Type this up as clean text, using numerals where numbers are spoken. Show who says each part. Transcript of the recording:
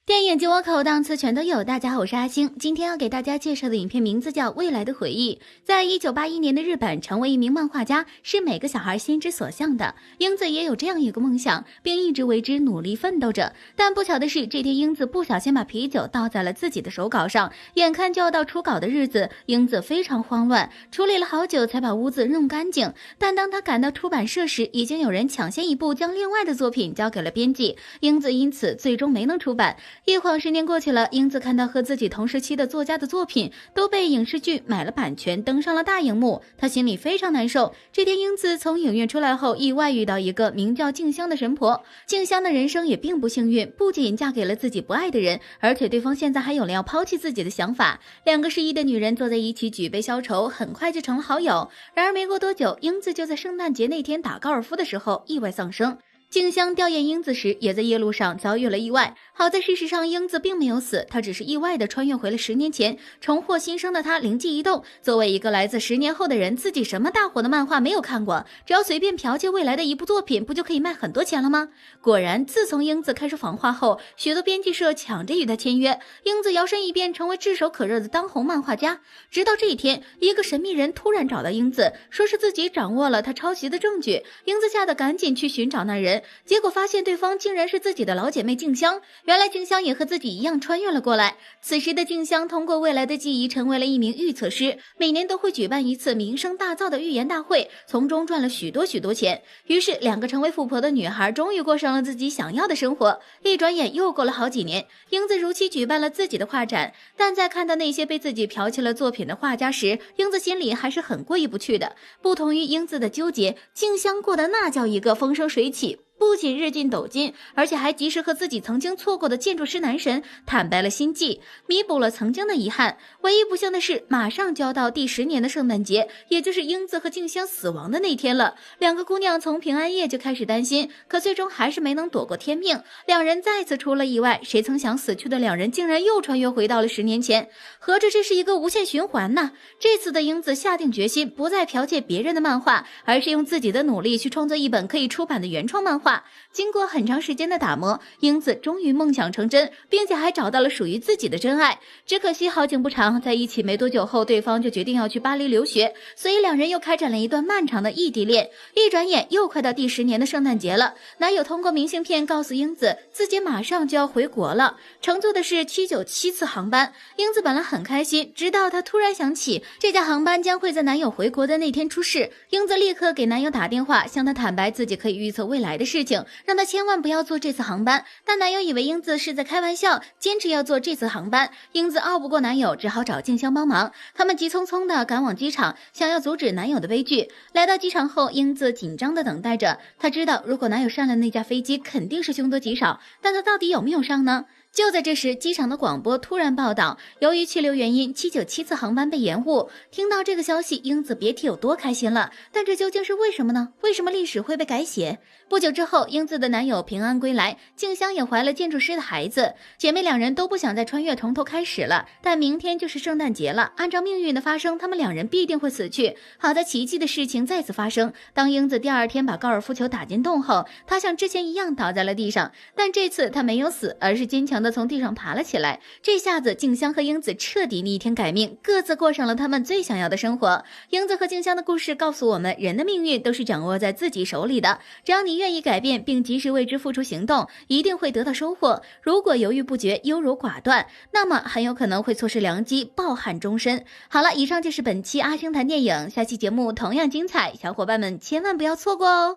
Speaker 1: 电影进我口，档次全都有。大家好，我是阿星，今天要给大家介绍的影片名字叫《未来的回忆》。在1981年的日本，成为一名漫画家是每个小孩心之所向的。英子也有这样一个梦想，并一直为之努力奋斗着。但不巧的是，这天英子不小心把啤酒倒在了自己的手稿上，眼看就要到初稿的日子，英子非常慌乱，处理了好久才把屋子弄干净。但当他赶到出版社时，已经有人抢先一步将另外的作品交给了编辑，英子因此最终没能出版。一晃10年过去了，英子看到和自己同时期的作家的作品都被影视剧买了版权，登上了大荧幕，她心里非常难受。这天，英子从影院出来后，意外遇到一个名叫静香的神婆。静香的人生也并不幸运，不仅嫁给了自己不爱的人，而且对方现在还有了要抛弃自己的想法。两个失意的女人坐在一起举杯消愁，很快就成了好友。然而没过多久，英子就在圣诞节那天打高尔夫的时候意外丧生。静香吊唁英子时，也在夜路上遭遇了意外。好在事实上，英子并没有死，她只是意外地穿越回了10年前。重获新生的她灵机一动，作为一个来自10年后的人，自己什么大火的漫画没有看过，只要随便剽窃未来的一部作品，不就可以卖很多钱了吗？果然，自从英子开始仿画后，许多编辑社抢着与她签约，英子摇身一变成为炙手可热的当红漫画家。直到这一天，一个神秘人突然找到英子，说是自己掌握了他抄袭的证据。英子吓得赶紧去寻找那人，结果发现对方竟然是自己的老姐妹静香。原来静香也和自己一样穿越了过来。此时的静香通过未来的记忆成为了一名预测师，每年都会举办一次名声大噪的预言大会，从中赚了许多钱。于是两个成为富婆的女孩终于过上了自己想要的生活。一转眼又过了好几年，英子如期举办了自己的画展，但在看到那些被自己剽窃了作品的画家时，英子心里还是很过意不去的。不同于英子的纠结，静香过得那叫一个风生水起，不仅日进斗金，而且还及时和自己曾经错过的建筑师男神坦白了心迹，弥补了曾经的遗憾。唯一不幸的是，马上就要到第10年的圣诞节，也就是英子和静香死亡的那天了。两个姑娘从平安夜就开始担心，可最终还是没能躲过天命，两人再次出了意外。谁曾想死去的两人竟然又穿越回到了10年前，合着这是一个无限循环呢。这次的英子下定决心，不再剽窃别人的漫画，而是用自己的努力去创作一本可以出版的原创漫画。经过很长时间的打磨，英子终于梦想成真，并且还找到了属于自己的真爱。只可惜好景不长，在一起没多久后，对方就决定要去巴黎留学，所以两人又开展了一段漫长的异地恋。一转眼又快到第10年的圣诞节了，男友通过明信片告诉英子，自己马上就要回国了，乘坐的是797次航班。英子本来很开心，直到她突然想起这架航班将会在男友回国的那天出事。英子立刻给男友打电话，向他坦白自己可以预测未来的事情，让他千万不要坐这次航班。但男友以为英子是在开玩笑，坚持要坐这次航班。英子拗不过男友，只好找静香帮忙。他们急匆匆地赶往机场，想要阻止男友的悲剧。来到机场后，英子紧张地等待着。她知道如果男友上了那架飞机，肯定是凶多吉少，但他到底有没有上呢？就在这时，机场的广播突然报道，由于气流原因，797次航班被延误。听到这个消息，英子别提有多开心了。但这究竟是为什么呢？为什么历史会被改写？不久之后，英子的男友平安归来，静香也怀了建筑师的孩子。姐妹两人都不想再穿越从头开始了，但明天就是圣诞节了，按照命运的发生，他们两人必定会死去。好在奇迹的事情再次发生，当英子第2天把高尔夫球打进洞后，她像之前一样倒在了地上，但这次她没有死，而是坚强地从地上爬了起来。这下子静香和英子彻底逆天改命，各自过上了他们最想要的生活。英子和静香的故事告诉我们，人的命运都是掌握在自己手里的，只要你愿意改变并及时为之付出行动，一定会得到收获。如果犹豫不决，优柔寡断，那么很有可能会错失良机，抱憾终身。好了，以上就是本期阿星谈电影，下期节目同样精彩，小伙伴们千万不要错过哦。